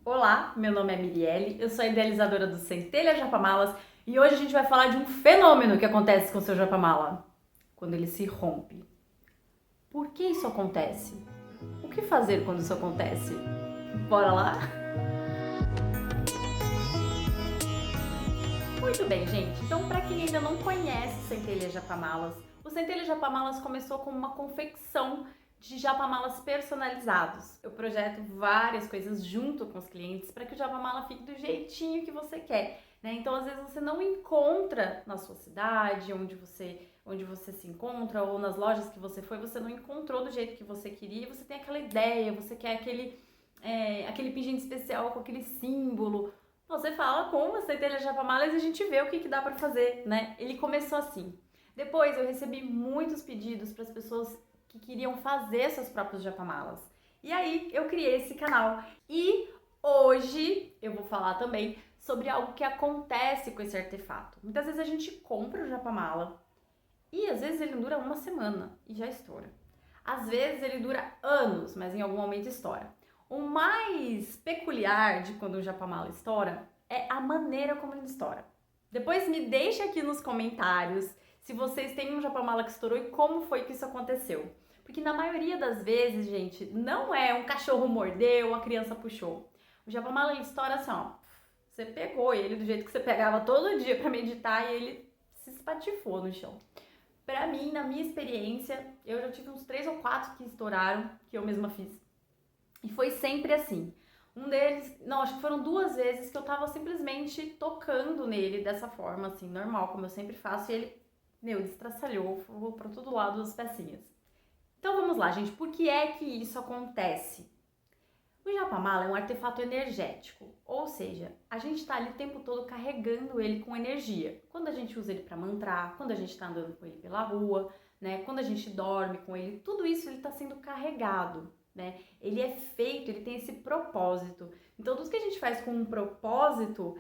Olá, meu nome é Mirielle, eu sou a idealizadora do Centelha Japamalas e hoje a gente vai falar de um fenômeno que acontece com o seu Japamala, quando ele se rompe. Por que isso acontece? O que fazer quando isso acontece? Bora lá? Muito bem, gente. Então, para quem ainda não conhece o Centelha Japamalas, o Centelha Japamalas começou como uma confecção de japamalas personalizados. Eu projeto várias coisas junto com os clientes para que o japamala fique do jeitinho que você quer, né? Então, às vezes você não encontra na sua cidade, onde você se encontra, ou nas lojas que você foi, você não encontrou do jeito que você queria, você tem aquela ideia, você quer aquele pingente especial com aquele símbolo. Você fala com o Centelha Japamalas e a gente vê o que dá para fazer, né? Ele começou assim. Depois eu recebi muitos pedidos para as pessoas que queriam fazer seus próprios japamalas. E aí eu criei esse canal. E hoje eu vou falar também sobre algo que acontece com esse artefato. Muitas vezes a gente compra o japamala e às vezes ele dura uma semana e já estoura. Às vezes ele dura anos, mas em algum momento estoura. O mais peculiar de quando o japamala estoura é a maneira como ele estoura. Depois me deixa aqui nos comentários se vocês têm um japamala que estourou e como foi que isso aconteceu. Porque na maioria das vezes, gente, não é um cachorro mordeu ou a criança puxou. O japamala ele estoura assim, ó. Você pegou ele do jeito que você pegava todo dia para meditar e ele se espatifou no chão. Pra mim, na minha experiência, eu já tive uns 3 ou 4 que estouraram, que eu mesma fiz. E foi sempre assim. Um deles, não, acho que foram 2 vezes que eu tava simplesmente tocando nele dessa forma, assim, normal, como eu sempre faço, e ele, destraçalhou, voou pra todo lado as pecinhas. Então vamos lá, gente, por que é que isso acontece? O japamala é um artefato energético, ou seja, a gente está ali o tempo todo carregando ele com energia. Quando a gente usa ele para mantrar, quando a gente está andando com ele pela rua, né? Quando a gente dorme com ele, tudo isso ele está sendo carregado, né? Ele é feito, ele tem esse propósito. Então tudo que a gente faz com um propósito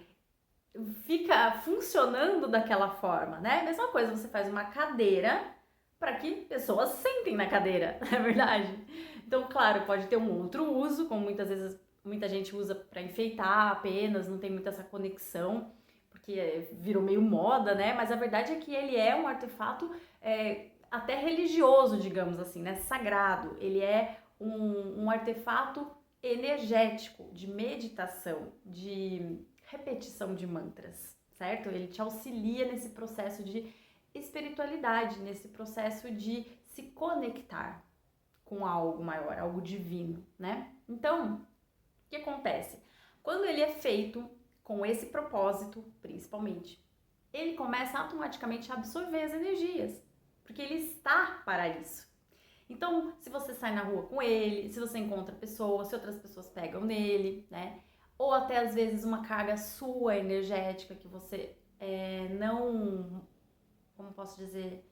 fica funcionando daquela forma, né? Mesma coisa, você faz uma cadeira para que pessoas sentem na cadeira, não é verdade? Então, claro, pode ter um outro uso, como muitas vezes muita gente usa para enfeitar apenas, não tem muita essa conexão, porque virou meio moda, né? Mas a verdade é que ele é um artefato até religioso, digamos assim, né? Sagrado. Ele é um artefato energético, de meditação, de repetição de mantras, certo? Ele te auxilia nesse processo de espiritualidade, nesse processo de se conectar com algo maior, algo divino, né? Então, o que acontece? Quando ele é feito com esse propósito, principalmente, ele começa automaticamente a absorver as energias, porque ele está para isso. Então, se você sai na rua com ele, se você encontra pessoas, se outras pessoas pegam nele, né? Ou até às vezes uma carga sua energética que você não, como posso dizer,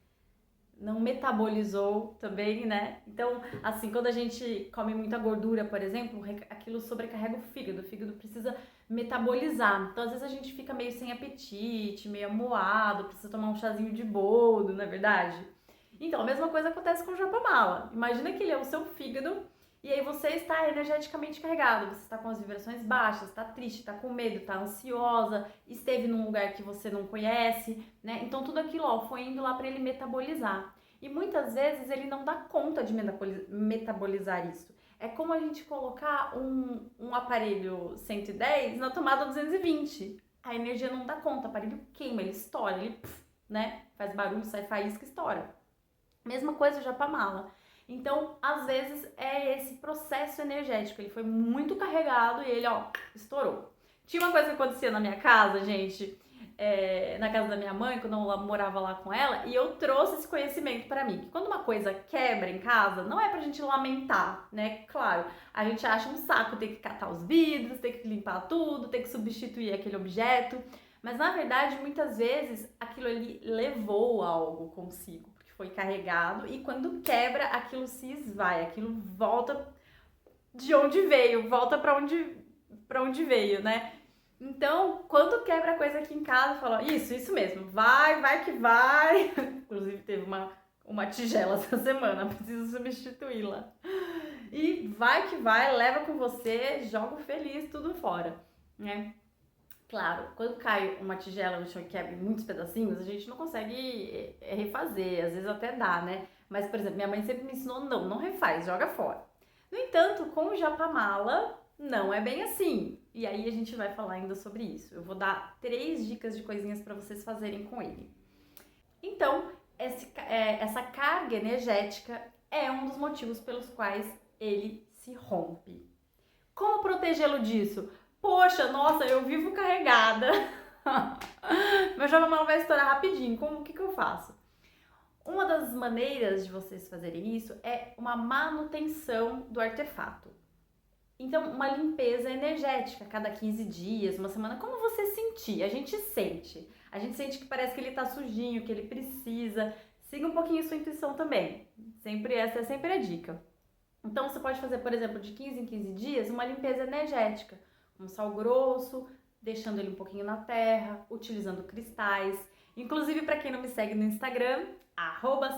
não metabolizou também, né? Então, assim, quando a gente come muita gordura, por exemplo, aquilo sobrecarrega o fígado precisa metabolizar. Então, às vezes a gente fica meio sem apetite, meio amuado, precisa tomar um chazinho de boldo, não é verdade? Então, a mesma coisa acontece com o japamala. Imagina que ele é o seu fígado e aí você está energeticamente carregado, você está com as vibrações baixas, está triste, está com medo, está ansiosa, esteve num lugar que você não conhece, né? Então tudo aquilo ó, foi indo lá para ele metabolizar. E muitas vezes ele não dá conta de metabolizar isso. É como a gente colocar um aparelho 110 na tomada 220. A energia não dá conta, o aparelho queima, ele estoura, ele, né? Faz barulho, sai faísca, estoura. Mesma coisa o japamala. Então, às vezes, é esse processo energético. Ele foi muito carregado e ele, ó, estourou. Tinha uma coisa que acontecia na minha casa, gente, na casa da minha mãe, quando eu morava lá com ela, e eu trouxe esse conhecimento pra mim. Que quando uma coisa quebra em casa, não é pra gente lamentar, né? Claro, a gente acha um saco ter que catar os vidros, ter que limpar tudo, ter que substituir aquele objeto. Mas, na verdade, muitas vezes, aquilo ali levou algo consigo foi carregado e quando quebra, aquilo se esvai, aquilo volta de onde veio, volta para onde veio, né? Então, quando quebra a coisa aqui em casa, fala, isso mesmo, vai que vai. Inclusive teve uma tigela essa semana, preciso substituí-la. e vai que vai, leva com você, joga feliz tudo fora, né? Claro, quando cai uma tigela no chão e quebra em muitos pedacinhos, a gente não consegue refazer, às vezes até dá, né? Mas, por exemplo, minha mãe sempre me ensinou, não refaz, joga fora. No entanto, com o japamala, não é bem assim. E aí a gente vai falar ainda sobre isso. Eu vou dar 3 dicas de coisinhas para vocês fazerem com ele. Então, essa carga energética é um dos motivos pelos quais ele se rompe. Como protegê-lo disso? Poxa, nossa, eu vivo carregada. Meu japamala vai estourar rapidinho. O que eu faço? Uma das maneiras de vocês fazerem isso é uma manutenção do artefato. Então, uma limpeza energética, cada 15 dias, uma semana, como você sentir. A gente sente que parece que ele tá sujinho, que ele precisa. Siga um pouquinho sua intuição também. Essa é sempre a dica. Então, você pode fazer, por exemplo, de 15 em 15 dias, uma limpeza energética. Um sal grosso, deixando ele um pouquinho na terra, utilizando cristais. Inclusive, para quem não me segue no Instagram,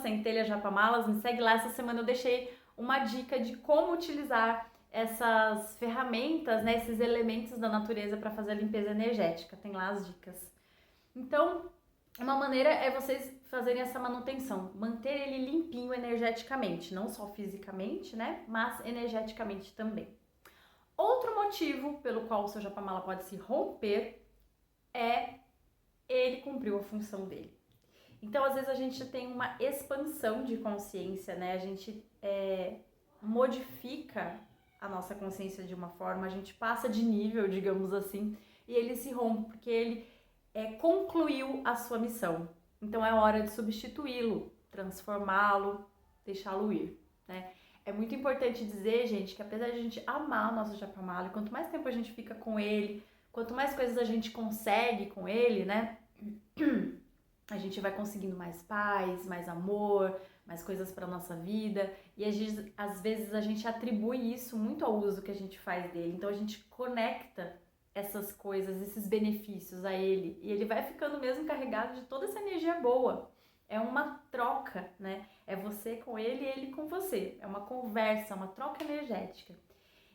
@centelhajapamalas, me segue lá. Essa semana eu deixei uma dica de como utilizar essas ferramentas, né, esses elementos da natureza para fazer a limpeza energética. Tem lá as dicas. Então, uma maneira é vocês fazerem essa manutenção, manter ele limpinho energeticamente, não só fisicamente, né, mas energeticamente também. Outro motivo pelo qual o seu japamala pode se romper é ele cumpriu a função dele. Então, às vezes a gente tem uma expansão de consciência, né, a gente modifica a nossa consciência de uma forma, a gente passa de nível, digamos assim, e ele se rompe porque ele concluiu a sua missão. Então é hora de substituí-lo, transformá-lo, deixá-lo ir, né? É muito importante dizer, gente, que apesar de a gente amar o nosso japamala, quanto mais tempo a gente fica com ele, quanto mais coisas a gente consegue com ele, né? A gente vai conseguindo mais paz, mais amor, mais coisas para nossa vida, e às vezes a gente atribui isso muito ao uso que a gente faz dele. Então a gente conecta essas coisas, esses benefícios a ele, e ele vai ficando mesmo carregado de toda essa energia boa. É uma troca, né? É você com ele e ele com você. É uma conversa, uma troca energética.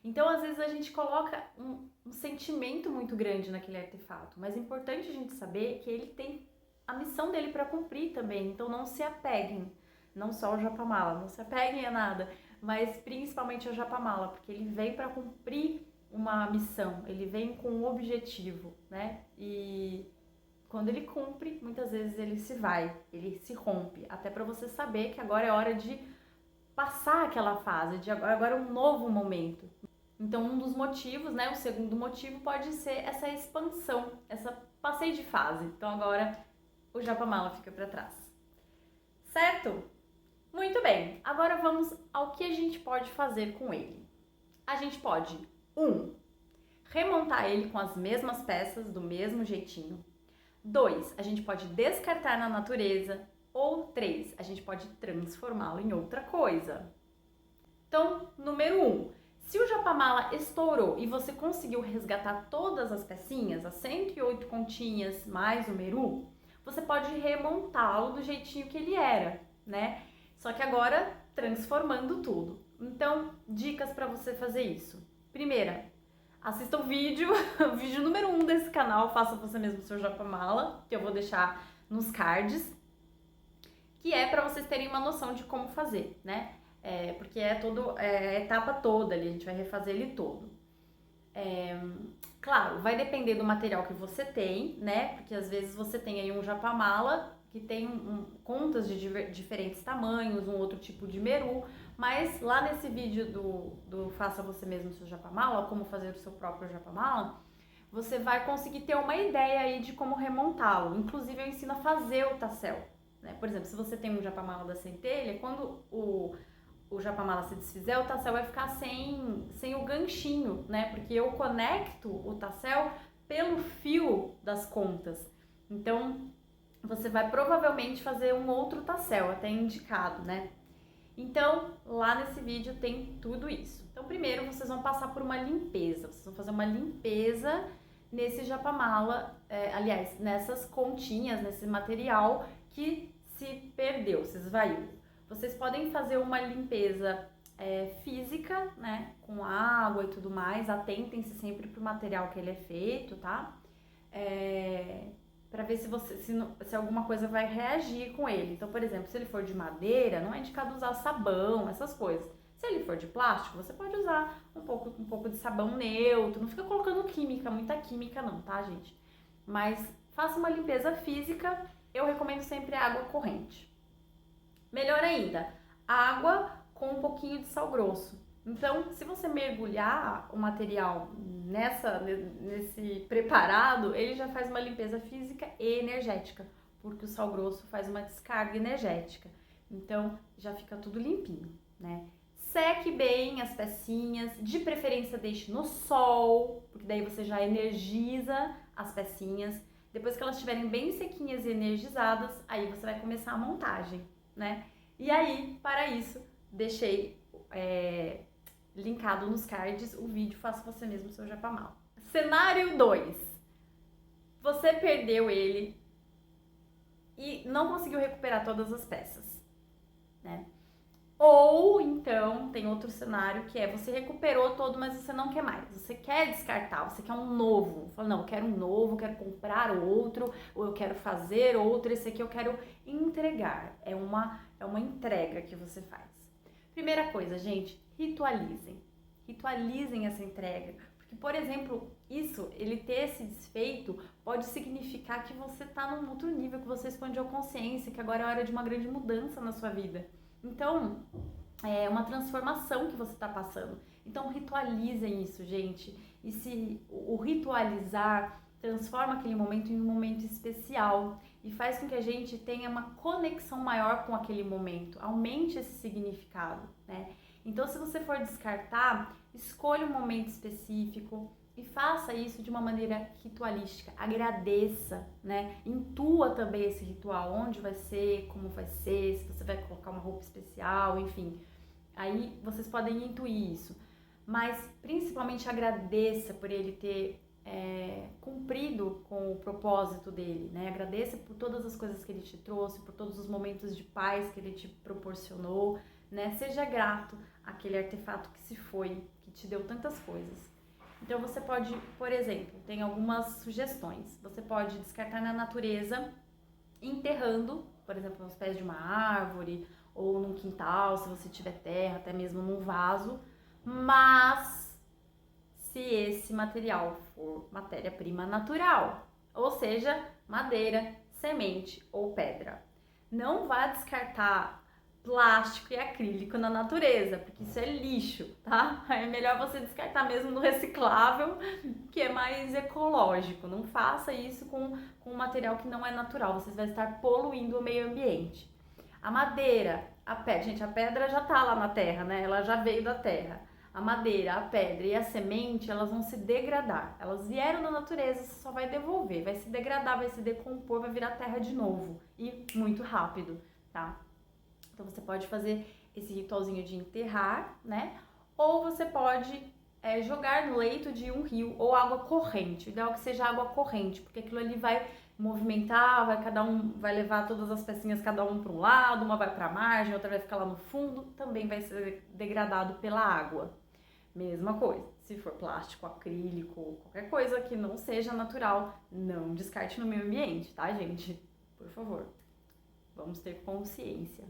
Então, às vezes, a gente coloca um sentimento muito grande naquele artefato, mas é importante a gente saber que ele tem a missão dele para cumprir também. Então, não se apeguem, não só ao japamala, não se apeguem a nada, mas principalmente ao japamala, porque ele vem para cumprir uma missão, ele vem com um objetivo, né? E quando ele cumpre, muitas vezes ele se rompe, até para você saber que agora é hora de passar aquela fase, de agora é um novo momento. Então, um dos motivos, né, o segundo motivo pode ser essa expansão, essa passeio de fase. Então, agora o japamala fica para trás. Certo? Muito bem. Agora vamos ao que a gente pode fazer com ele. A gente pode, 1, remontar ele com as mesmas peças, do mesmo jeitinho. 2, a gente pode descartar na natureza. Ou 3, a gente pode transformá-lo em outra coisa. Então, número 1, se o japamala estourou e você conseguiu resgatar todas as pecinhas, as 108 continhas mais o meru, você pode remontá-lo do jeitinho que ele era, né? Só que agora transformando tudo. Então, dicas para você fazer isso. Primeira, assista o vídeo número 1 desse canal, Faça Você Mesmo o Seu Japamala, que eu vou deixar nos cards, que é para vocês terem uma noção de como fazer, né? Porque é a etapa toda ali, a gente vai refazer ele todo. Claro, vai depender do material que você tem, né? Porque às vezes você tem aí um japamala que tem contas de diferentes tamanhos, um outro tipo de meru, mas lá nesse vídeo do Faça Você Mesmo o Seu Japamala, como fazer o seu próprio japamala, você vai conseguir ter uma ideia aí de como remontá-lo. Inclusive eu ensino a fazer o tassel, né? Por exemplo, se você tem um japamala da centelha, quando o japamala se desfizer, o tassel vai ficar sem o ganchinho, né? Porque eu conecto o tassel pelo fio das contas. Então, você vai provavelmente fazer um outro tassel, até indicado, né? Então, lá nesse vídeo tem tudo isso. Então, primeiro vocês vão passar por uma limpeza. Vocês vão fazer uma limpeza nesse japamala, aliás, nessas continhas, nesse material que se perdeu, se esvaiu. Vocês podem fazer uma limpeza física, né, com água e tudo mais. Atentem-se sempre pro material que ele é feito, tá? Para ver se alguma coisa vai reagir com ele. Então, por exemplo, se ele for de madeira, não é indicado usar sabão, essas coisas. Se ele for de plástico, você pode usar um pouco de sabão neutro. Não fica colocando muita química não, tá, gente? Mas faça uma limpeza física. Eu recomendo sempre água corrente. Melhor ainda, água com um pouquinho de sal grosso. Então, se você mergulhar o material nesse preparado, ele já faz uma limpeza física e energética, porque o sal grosso faz uma descarga energética. Então, já fica tudo limpinho, né? Seque bem as pecinhas, de preferência deixe no sol, porque daí você já energiza as pecinhas. Depois que elas estiverem bem sequinhas e energizadas, aí você vai começar a montagem, né? E aí, para isso, deixei linkado nos cards o vídeo Faça Você Mesmo Seu Japamala. Cenário 2. Você perdeu ele e não conseguiu recuperar todas as peças, né? Ou então, tem outro cenário que é você recuperou todo, mas você não quer mais. Você quer descartar, você quer um novo. Fala, não, eu quero um novo, eu quero comprar outro, ou eu quero fazer outro, esse aqui eu quero entregar. É uma entrega que você faz. Primeira coisa, gente, ritualizem. Ritualizem essa entrega. Porque, por exemplo, ele ter esse desfeito pode significar que você tá num outro nível, que você expandiu a consciência, que agora é hora de uma grande mudança na sua vida. Então, é uma transformação que você está passando. Então, ritualizem isso, gente. E se o ritualizar transforma aquele momento em um momento especial e faz com que a gente tenha uma conexão maior com aquele momento, aumente esse significado, né? Então, se você for descartar, escolha um momento específico e faça isso de uma maneira ritualística. Agradeça, né? Intua também esse ritual, onde vai ser, como vai ser, se você vai colocar uma roupa especial, enfim. Aí vocês podem intuir isso. Mas principalmente agradeça por ele ter cumprido com o propósito dele, né? Agradeça por todas as coisas que ele te trouxe, por todos os momentos de paz que ele te proporcionou, né? Seja grato àquele artefato que se foi, que te deu tantas coisas. Então você pode, por exemplo, tem algumas sugestões. Você pode descartar na natureza, enterrando, por exemplo, nos pés de uma árvore ou num quintal, se você tiver terra, até mesmo num vaso. Mas se esse material for matéria-prima natural, ou seja, madeira, semente ou pedra, não vá descartar plástico e acrílico na natureza, porque isso é lixo, tá? É melhor você descartar mesmo no reciclável, que é mais ecológico. Não faça isso com um material que não é natural, vocês vão estar poluindo o meio ambiente. A madeira, a pedra, gente, a pedra já tá lá na terra, né? Ela já veio da terra. A madeira, a pedra e a semente, elas vão se degradar. Elas vieram da natureza, você só vai devolver, vai se degradar, vai se decompor, vai virar terra de novo e muito rápido, tá? Então você pode fazer esse ritualzinho de enterrar, né? Ou você pode jogar no leito de um rio ou água corrente. O ideal é que seja água corrente, porque aquilo ali vai movimentar, cada um vai levar todas as pecinhas, cada um para um lado, uma vai para a margem, outra vai ficar lá no fundo, também vai ser degradado pela água. Mesma coisa, se for plástico, acrílico, qualquer coisa que não seja natural, não descarte no meio ambiente, tá, gente? Por favor, vamos ter consciência.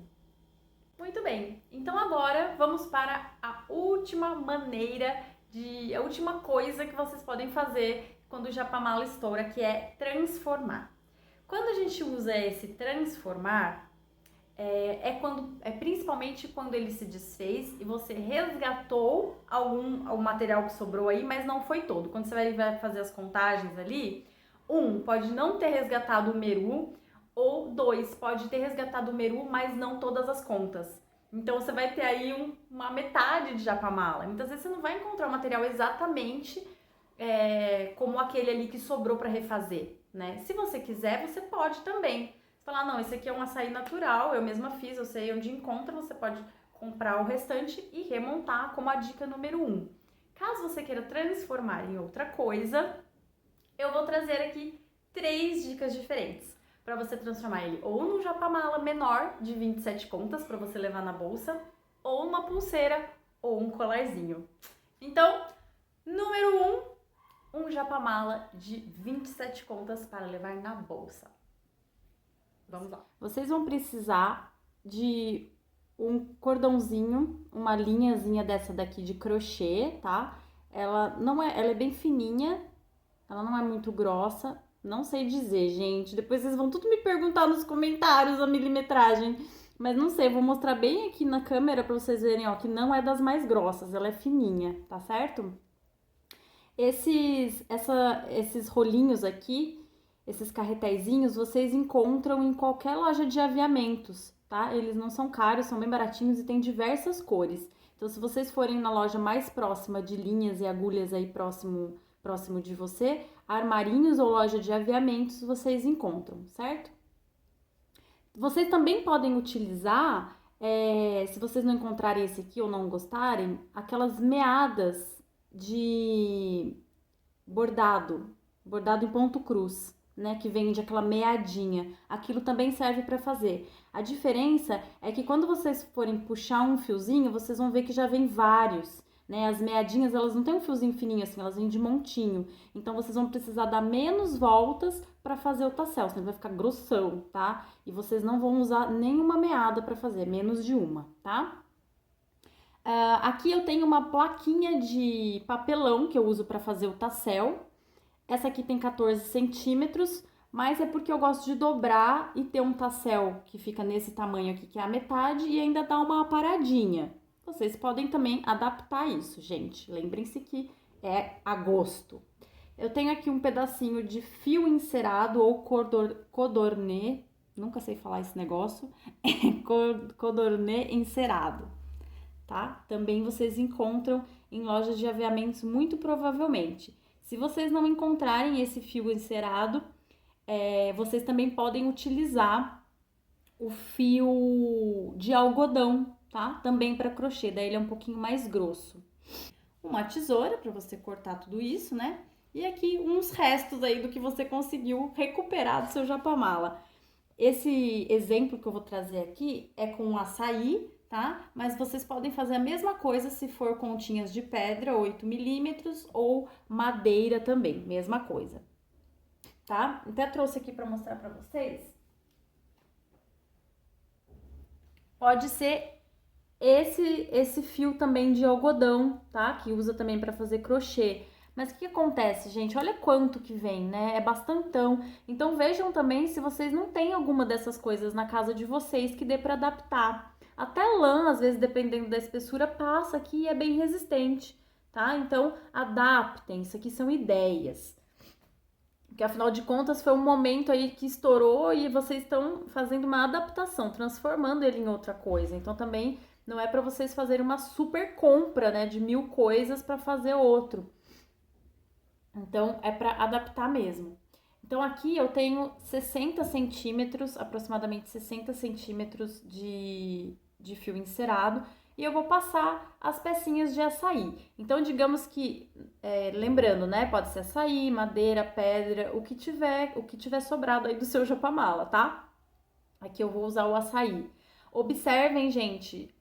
Muito bem, então agora vamos para a última a última coisa que vocês podem fazer quando o japamala estoura, que é transformar. Quando a gente usa esse transformar, principalmente quando ele se desfez e você resgatou o material que sobrou aí, mas não foi todo. Quando você vai fazer as contagens ali, pode não ter resgatado o meru, ou 2, pode ter resgatado o meru, mas não todas as contas. Então você vai ter aí uma metade de japamala. Muitas vezes você não vai encontrar o material exatamente como aquele ali que sobrou para refazer, né? Se você quiser, você pode também. Falar, não, esse aqui é um açaí natural, eu mesma fiz, eu sei onde encontra, você pode comprar o restante e remontar como a dica número 1. Caso você queira transformar em outra coisa, eu vou trazer aqui 3 dicas diferentes para você transformar ele ou num japamala menor de 27 contas para você levar na bolsa, ou uma pulseira ou um colarzinho. Então, número 1, um japamala de 27 contas para levar na bolsa. Vamos lá. Vocês vão precisar de um cordãozinho, uma linhazinha dessa daqui de crochê, tá? Ela é bem fininha, ela não é muito grossa. Não sei dizer, gente. Depois vocês vão tudo me perguntar nos comentários a milimetragem. Mas não sei, vou mostrar bem aqui na câmera pra vocês verem, ó, que não é das mais grossas, ela é fininha, tá certo? Esses rolinhos aqui, esses carretéisinhos, vocês encontram em qualquer loja de aviamentos, tá? Eles não são caros, são bem baratinhos e tem diversas cores. Então, se vocês forem na loja mais próxima de linhas e agulhas aí próximo de você, armarinhos ou loja de aviamentos vocês encontram, certo? Vocês também podem utilizar, se vocês não encontrarem esse aqui ou não gostarem, aquelas meadas de bordado em ponto cruz, né? Que vende aquela meadinha. Aquilo também serve para fazer. A diferença é que quando vocês forem puxar um fiozinho, vocês vão ver que já vem vários. Né? As meadinhas, elas não têm um fiozinho fininho assim, elas vêm de montinho. Então, vocês vão precisar dar menos voltas para fazer o tassel, senão vai ficar grossão, tá? E vocês não vão usar nenhuma meada para fazer, menos de uma, tá? Aqui eu tenho uma plaquinha de papelão que eu uso para fazer o tassel. Essa aqui tem 14 centímetros, mas é porque eu gosto de dobrar e ter um tassel que fica nesse tamanho aqui, que é a metade, e ainda dá uma paradinha. Vocês podem também adaptar isso, gente. Lembrem-se que é a gosto. Eu tenho aqui um pedacinho de fio encerado ou codornê, nunca sei falar esse negócio, codornê encerado, tá? Também vocês encontram em lojas de aviamentos muito provavelmente. Se vocês não encontrarem esse fio encerado, vocês também podem utilizar o fio de algodão, tá? Também para crochê, daí ele é um pouquinho mais grosso. Uma tesoura para você cortar tudo isso, né? E aqui uns restos aí do que você conseguiu recuperar do seu japamala. Esse exemplo que eu vou trazer aqui é com açaí, tá? Mas vocês podem fazer a mesma coisa se for continhas de pedra, 8 milímetros, ou madeira também, mesma coisa, tá? Até trouxe aqui para mostrar para vocês. Pode ser esse fio também de algodão, tá? Que usa também para fazer crochê. Mas o que acontece, gente? Olha quanto que vem, né? É bastantão. Então vejam também se vocês não têm alguma dessas coisas na casa de vocês que dê para adaptar. Até lã, às vezes, dependendo da espessura, passa aqui e é bem resistente, tá? Então adaptem, isso aqui são ideias. Porque afinal de contas foi um momento aí que estourou e vocês estão fazendo uma adaptação, transformando ele em outra coisa. Então também não é para vocês fazerem uma super compra, né, de 1000 coisas para fazer outro. Então é para adaptar mesmo. Então aqui eu tenho 60 centímetros, aproximadamente 60 centímetros de fio encerado. E eu vou passar as pecinhas de açaí. Então, digamos que, lembrando, né? Pode ser açaí, madeira, pedra, o que tiver sobrado aí do seu japamala, tá? Aqui eu vou usar o açaí. Observem, gente,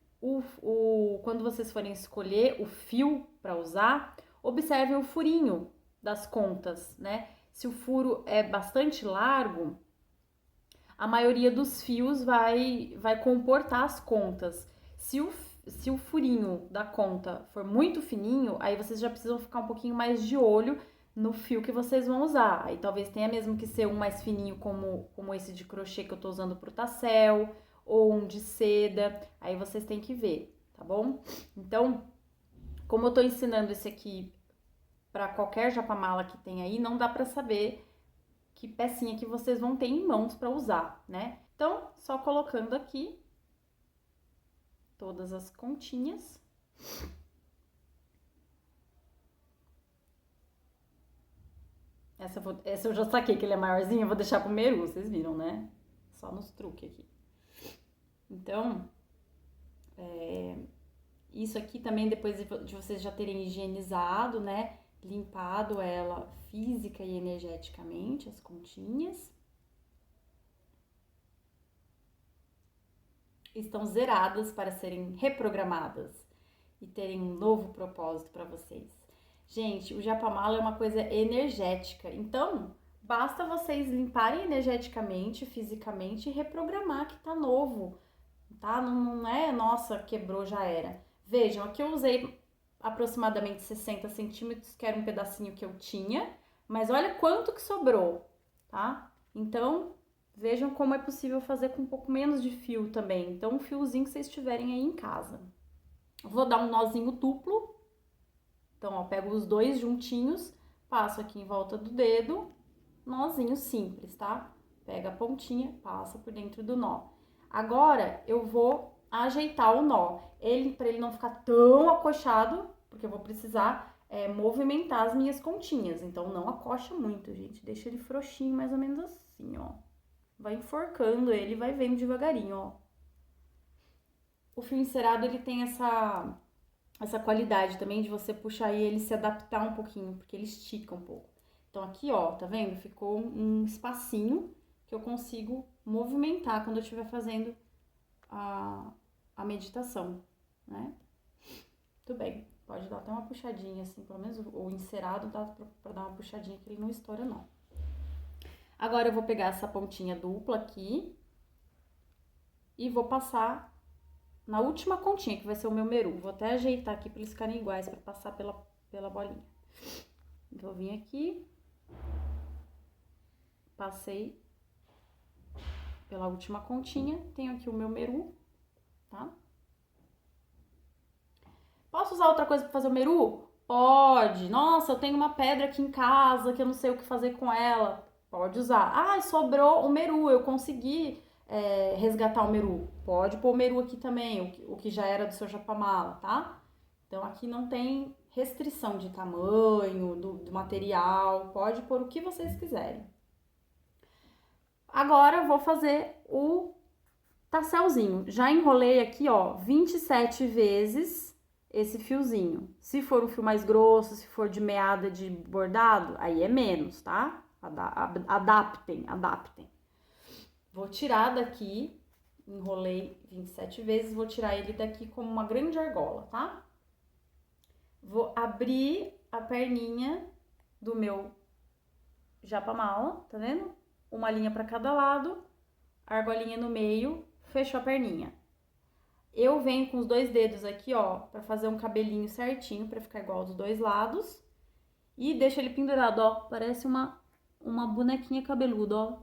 quando vocês forem escolher o fio para usar, observem o furinho das contas, né? Se o furo é bastante largo, a maioria dos fios vai comportar as contas. Se o furinho da conta for muito fininho, aí vocês já precisam ficar um pouquinho mais de olho no fio que vocês vão usar. Aí talvez tenha mesmo que ser um mais fininho como esse de crochê que eu tô usando pro tassel, ou um de seda, aí vocês têm que ver, tá bom? Então, como eu tô ensinando esse aqui para qualquer japamala que tem aí, não dá para saber que pecinha que vocês vão ter em mãos para usar, né? Então, só colocando aqui todas as continhas. Essa eu já saquei que ele é maiorzinho, eu vou deixar pro meru, vocês viram, né? Só nos truques aqui. Então, isso aqui também, depois de vocês já terem higienizado, né? Limpado ela física e energeticamente, as continhas. Estão zeradas para serem reprogramadas. e terem um novo propósito para vocês. Gente, o japamala é uma coisa energética, então basta vocês limparem energeticamente, fisicamente e reprogramar que tá novo, tá? Não é, nossa, quebrou, já era. Vejam, aqui eu usei aproximadamente 60 centímetros, que era um pedacinho que eu tinha, mas olha quanto que sobrou, tá? Então, vejam como é possível fazer com um pouco menos de fio também. Então, um fiozinho que vocês tiverem aí em casa. Vou dar um nozinho duplo. Então, ó, pego os dois juntinhos, passo aqui em volta do dedo, nozinho simples, tá? Pega a pontinha, passa por dentro do nó. Agora, eu vou ajeitar o nó. Para ele não ficar tão acochado, porque eu vou precisar movimentar as minhas pontinhas. Então, não acocha muito, gente. Deixa ele frouxinho, mais ou menos assim, ó. Vai enforcando ele, vai vendo devagarinho, ó. O fio encerado, ele tem essa qualidade também de você puxar e ele se adaptar um pouquinho, porque ele estica um pouco. Então aqui, ó, tá vendo? Ficou um espacinho que eu consigo movimentar quando eu estiver fazendo a meditação, né? Tudo bem, pode dar até uma puxadinha assim, pelo menos o encerado dá pra dar uma puxadinha que ele não estoura não. Agora eu vou pegar essa pontinha dupla aqui e vou passar na última pontinha, que vai ser o meu meru. Vou até ajeitar aqui para eles ficarem iguais, para passar pela bolinha. Vou vir aqui. Passei pela última pontinha. Tenho aqui o meu meru, tá? Posso usar outra coisa para fazer o meru? Pode. Nossa, eu tenho uma pedra aqui em casa que eu não sei o que fazer com ela. Pode usar. Ah, sobrou o meru, eu consegui resgatar o meru. Pode pôr o meru aqui também, o que já era do seu japamala, tá? Então aqui não tem restrição de tamanho, do material, pode pôr o que vocês quiserem. Agora eu vou fazer o tasselzinho. Já enrolei aqui, ó, 27 vezes esse fiozinho. Se for um fio mais grosso, se for de meada de bordado, aí é menos, tá? Adaptem. Vou tirar daqui, enrolei 27 vezes, vou tirar ele daqui como uma grande argola, tá? Vou abrir a perninha do meu japamala, tá vendo? Uma linha para cada lado, argolinha no meio, fechou a perninha. Eu venho com os dois dedos aqui, ó, para fazer um cabelinho certinho, para ficar igual dos dois lados. E deixo ele pendurado, ó, parece uma bonequinha cabeluda, ó.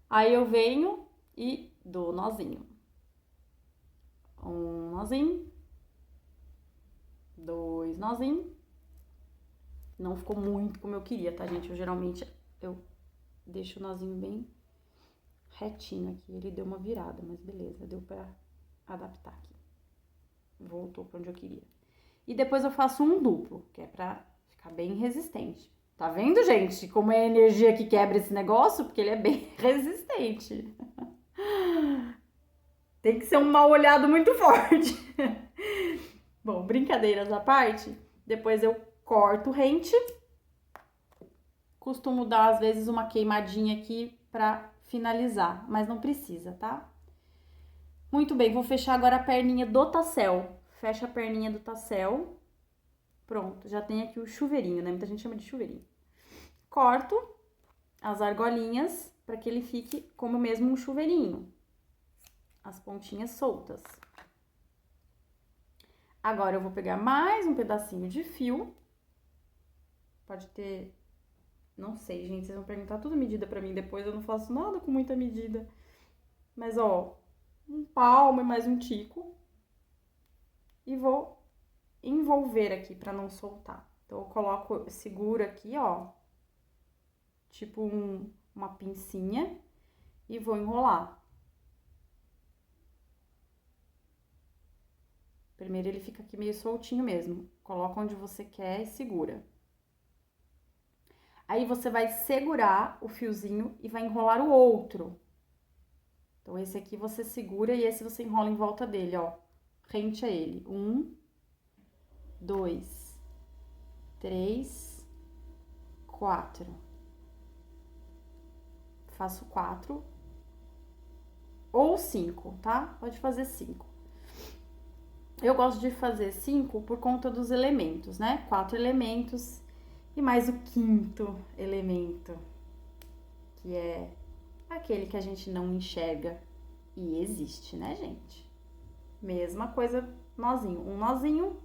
Aí eu venho e dou nozinho. Um nozinho. Dois nozinhos. Não ficou muito como eu queria, tá, gente? Eu deixo o nozinho bem retinho aqui. Ele deu uma virada, mas beleza, deu pra adaptar aqui. Voltou pra onde eu queria. E depois eu faço um duplo, que é pra ficar bem resistente. Tá vendo, gente? Como é a energia que quebra esse negócio? Porque ele é bem resistente. Tem que ser um mal olhado muito forte. Bom, brincadeiras à parte, depois eu corto rente. Costumo dar, às vezes, uma queimadinha aqui pra finalizar, mas não precisa, tá? Muito bem, vou fechar agora a perninha do tassel. Fecha a perninha do tassel. Pronto, já tem aqui o chuveirinho, né? Muita gente chama de chuveirinho. Corto as argolinhas para que ele fique como mesmo um chuveirinho. As pontinhas soltas. Agora eu vou pegar mais um pedacinho de fio. Pode ter... Não sei, gente, vocês vão perguntar tudo medida pra mim depois. Eu não faço nada com muita medida. Mas, ó, um palmo e mais um tico. E vou envolver aqui pra não soltar. Então, eu coloco, seguro aqui, ó. Tipo uma pincinha. E vou enrolar. Primeiro ele fica aqui meio soltinho mesmo. Coloca onde você quer e segura. Aí você vai segurar o fiozinho e vai enrolar o outro. Então, esse aqui você segura e esse você enrola em volta dele, ó. Rente a ele. 1, 2, 3, 4. Faço 4 ou 5, tá? Pode fazer 5. Eu gosto de fazer 5 por conta dos elementos, né? 4 elementos e mais o quinto elemento, que é aquele que a gente não enxerga e existe, né, gente? Mesma coisa, nozinho. Um nozinho,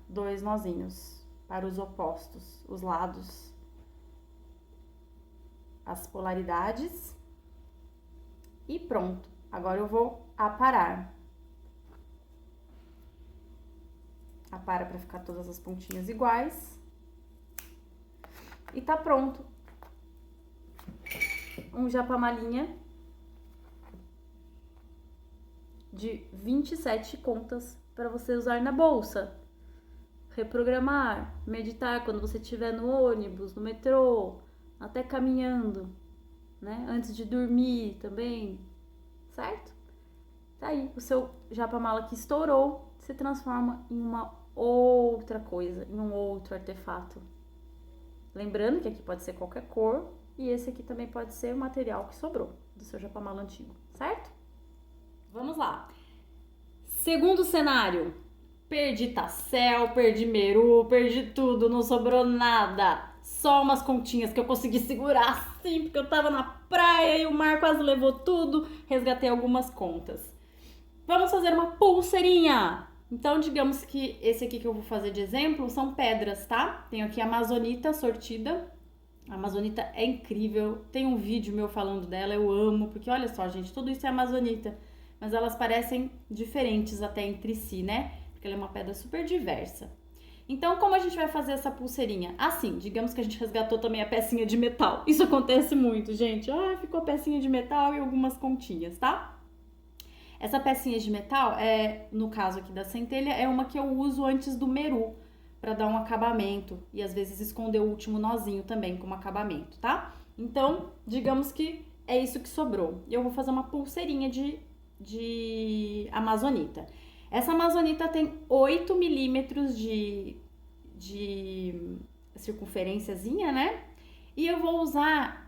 2 nozinhos para os opostos, os lados, as polaridades. E pronto. Agora eu vou aparar. Apara para ficar todas as pontinhas iguais. E tá pronto. Um japamalinha de 27 contas para você usar na bolsa. Reprogramar, meditar quando você estiver no ônibus, no metrô, até caminhando, né? Antes de dormir também, certo? Tá aí, o seu japamala que estourou se transforma em uma outra coisa, em um outro artefato. Lembrando que aqui pode ser qualquer cor e esse aqui também pode ser o material que sobrou do seu japamala antigo, certo? Vamos lá. Segundo cenário. Perdi tassel, perdi meru, perdi tudo, não sobrou nada. Só umas continhas que eu consegui segurar assim, porque eu tava na praia e o mar quase levou tudo. Resgatei algumas contas. Vamos fazer uma pulseirinha. Então, digamos que esse aqui que eu vou fazer de exemplo são pedras, tá? Tenho aqui a amazonita sortida. A amazonita é incrível. Tem um vídeo meu falando dela, eu amo. Porque olha só, gente, tudo isso é amazonita. Mas elas parecem diferentes até entre si, né? Porque ela é uma pedra super diversa. Então, como a gente vai fazer essa pulseirinha? Assim, digamos que a gente resgatou também a pecinha de metal. Isso acontece muito, gente. Ah, ficou a pecinha de metal e algumas continhas, tá? Essa pecinha de metal, no caso aqui da centelha, é uma que eu uso antes do meru, para dar um acabamento e às vezes esconder o último nozinho também como acabamento, tá? Então, digamos que é isso que sobrou. Eu vou fazer uma pulseirinha de amazonita. Essa amazonita tem 8 milímetros de circunferênciazinha, né? E eu vou usar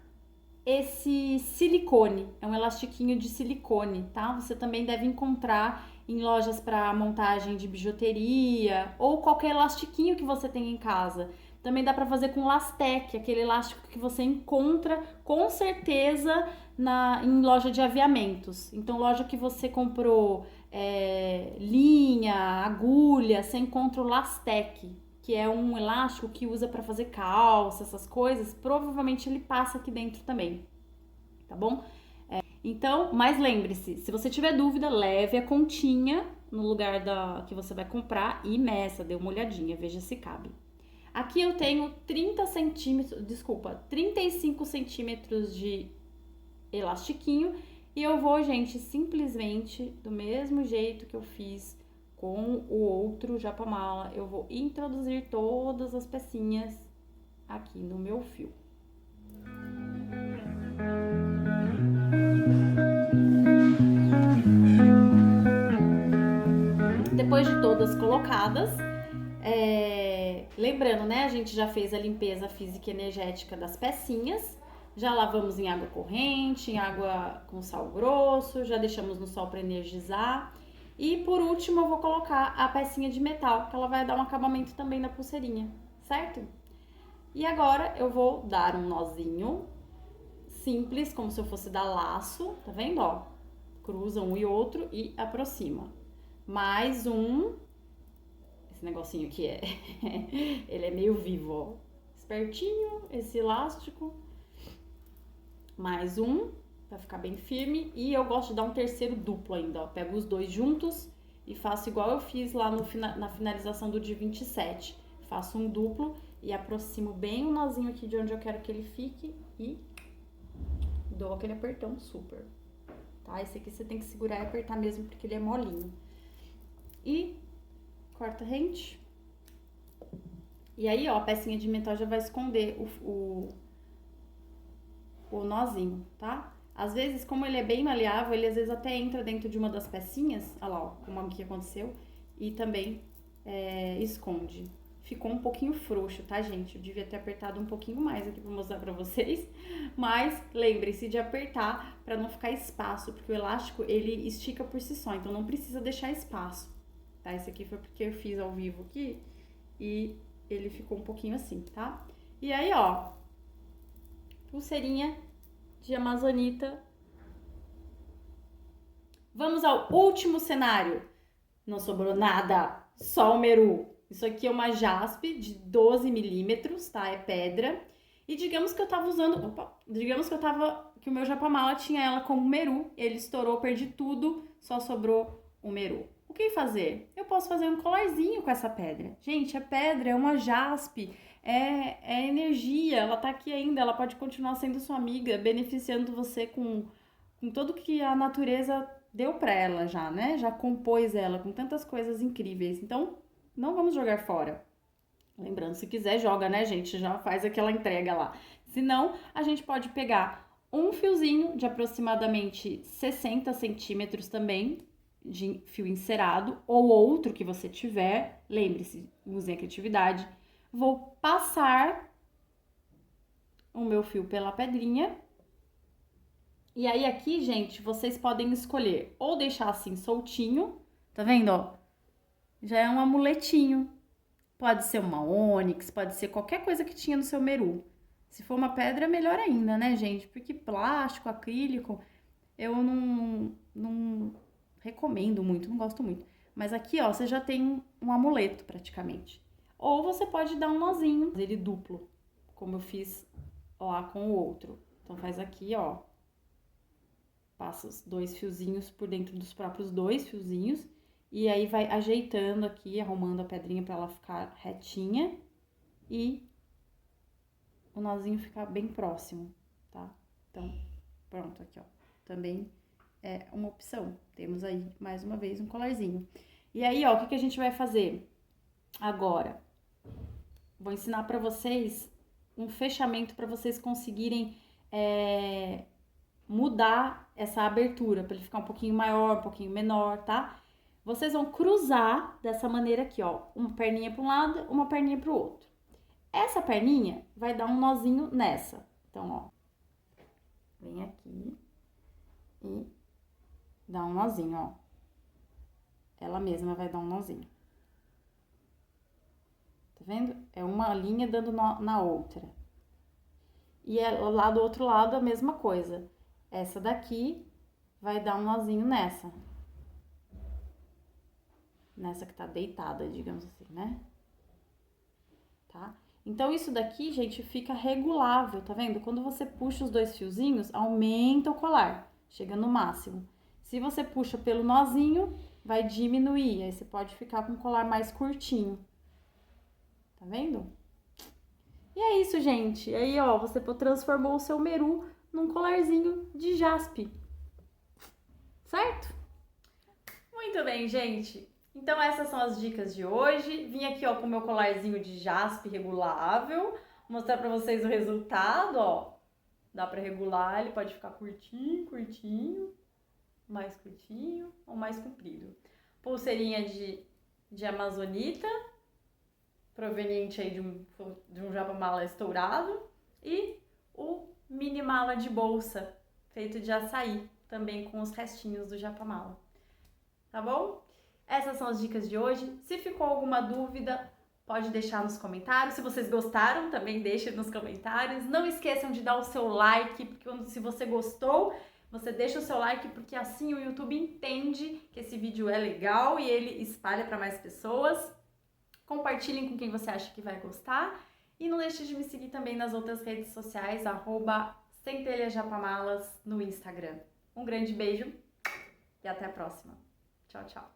esse silicone, é um elastiquinho de silicone, tá? Você também deve encontrar em lojas para montagem de bijuteria ou qualquer elastiquinho que você tenha em casa. Também dá para fazer com lastec, aquele elástico que você encontra com certeza em loja de aviamentos. Então, loja que você comprou linha, agulha, você encontra o lastec, que é um elástico que usa para fazer calça, essas coisas. Provavelmente ele passa aqui dentro também, tá bom? Então, mas lembre-se, se você tiver dúvida, leve a continha no lugar que você vai comprar e meça, dê uma olhadinha, veja se cabe. Aqui eu tenho 35 centímetros de elastiquinho e eu vou, gente, simplesmente do mesmo jeito que eu fiz com o outro japamala, eu vou introduzir todas as pecinhas aqui no meu fio. Depois de todas colocadas, lembrando, né, a gente já fez a limpeza física e energética das pecinhas, já lavamos em água corrente, em água com sal grosso, já deixamos no sol para energizar. E por último eu vou colocar a pecinha de metal, que ela vai dar um acabamento também na pulseirinha, certo? E agora eu vou dar um nozinho simples, como se eu fosse dar laço, tá vendo, ó? Cruza um e outro e aproxima. Mais um, esse negocinho aqui ele é meio vivo, ó. Espertinho, esse elástico. Mais um, pra ficar bem firme. E eu gosto de dar um terceiro duplo ainda, ó. Pego os dois juntos e faço igual eu fiz lá na finalização do dia 27. Faço um duplo e aproximo bem o nozinho aqui de onde eu quero que ele fique e dou aquele apertão super, tá? Esse aqui você tem que segurar e apertar mesmo porque ele é molinho. E corta rente. E aí, ó, a pecinha de metal já vai esconder o nozinho, tá? Às vezes, como ele é bem maleável, ele às vezes até entra dentro de uma das pecinhas, olha lá, ó, como aqui aconteceu, e também esconde. ficou um pouquinho frouxo, tá, gente? Eu devia ter apertado um pouquinho mais aqui pra mostrar pra vocês, mas lembre-se de apertar pra não ficar espaço, porque o elástico, ele estica por si só, então não precisa deixar espaço, tá? Esse aqui foi porque eu fiz ao vivo aqui e ele ficou um pouquinho assim, tá? E aí, ó, pulseirinha de amazonita. Vamos ao último cenário. Não sobrou nada, só o meru. Isso aqui é uma jaspe de 12 milímetros, tá? É pedra. E digamos que eu tava usando... que o meu japamala tinha ela como meru. Ele estourou, perdi tudo, só sobrou o meru. O que fazer? Eu posso fazer um colarzinho com essa pedra. Gente, a pedra é uma jaspe, é energia, ela tá aqui ainda, ela pode continuar sendo sua amiga, beneficiando você com tudo que a natureza deu pra ela já, né? Já compôs ela com tantas coisas incríveis. Então, não vamos jogar fora. Lembrando, se quiser, joga, né, gente? Já faz aquela entrega lá. Se não, a gente pode pegar um fiozinho de aproximadamente 60 centímetros também, de fio encerado, ou outro que você tiver. Lembre-se, usem a criatividade. Vou passar o meu fio pela pedrinha. E aí aqui, gente, vocês podem escolher ou deixar assim soltinho, tá vendo, ó? Já é um amuletinho. Pode ser uma ônix, pode ser qualquer coisa que tinha no seu meru. Se for uma pedra, melhor ainda, né, gente? Porque plástico, acrílico, eu não recomendo muito, não gosto muito. Mas aqui, ó, você já tem um amuleto praticamente. Ou você pode dar um nozinho, ele duplo, como eu fiz lá com o outro. Então faz aqui, ó. Passa os 2 fiozinhos por dentro dos próprios 2 fiozinhos. E aí vai ajeitando aqui, arrumando a pedrinha pra ela ficar retinha. E o nozinho ficar bem próximo, tá? Então, pronto, aqui, ó. Também é uma opção. Temos aí, mais uma vez, um colarzinho. E aí, ó, o que a gente vai fazer agora? Vou ensinar pra vocês um fechamento pra vocês conseguirem mudar essa abertura, pra ele ficar um pouquinho maior, um pouquinho menor, tá? Vocês vão cruzar dessa maneira aqui, ó. Uma perninha para um lado, uma perninha para o outro. Essa perninha vai dar um nozinho nessa. Então, ó. Vem aqui e dá um nozinho, ó. Ela mesma vai dar um nozinho. Tá vendo? É uma linha dando nó na outra. E lá do outro lado a mesma coisa. Essa daqui vai dar um nozinho nessa. Nessa que tá deitada, digamos assim, né? Tá? Então, isso daqui, gente, fica regulável, tá vendo? Quando você puxa os 2 fiozinhos, aumenta o colar, chega no máximo. Se você puxa pelo nozinho, vai diminuir, aí você pode ficar com o colar mais curtinho. Tá vendo? E é isso, gente. Aí, ó, você transformou o seu meru num colarzinho de jaspe. Certo? Muito bem, gente. Então essas são as dicas de hoje. Vim aqui, ó, com o meu colarzinho de jaspe regulável, mostrar pra vocês o resultado, ó. Dá pra regular, ele pode ficar curtinho, mais curtinho ou mais comprido. Pulseirinha de amazonita, proveniente aí de um japamala estourado. E o mini mala de bolsa, feito de açaí, também com os restinhos do japamala. Tá bom? Essas são as dicas de hoje. Se ficou alguma dúvida, pode deixar nos comentários. Se vocês gostaram, também deixe nos comentários. Não esqueçam de dar o seu like, porque se você gostou, você deixa o seu like, porque assim o YouTube entende que esse vídeo é legal e ele espalha para mais pessoas. Compartilhem com quem você acha que vai gostar. E não deixe de me seguir também nas outras redes sociais, @centelhajapamalas no Instagram. Um grande beijo e até a próxima. Tchau, tchau.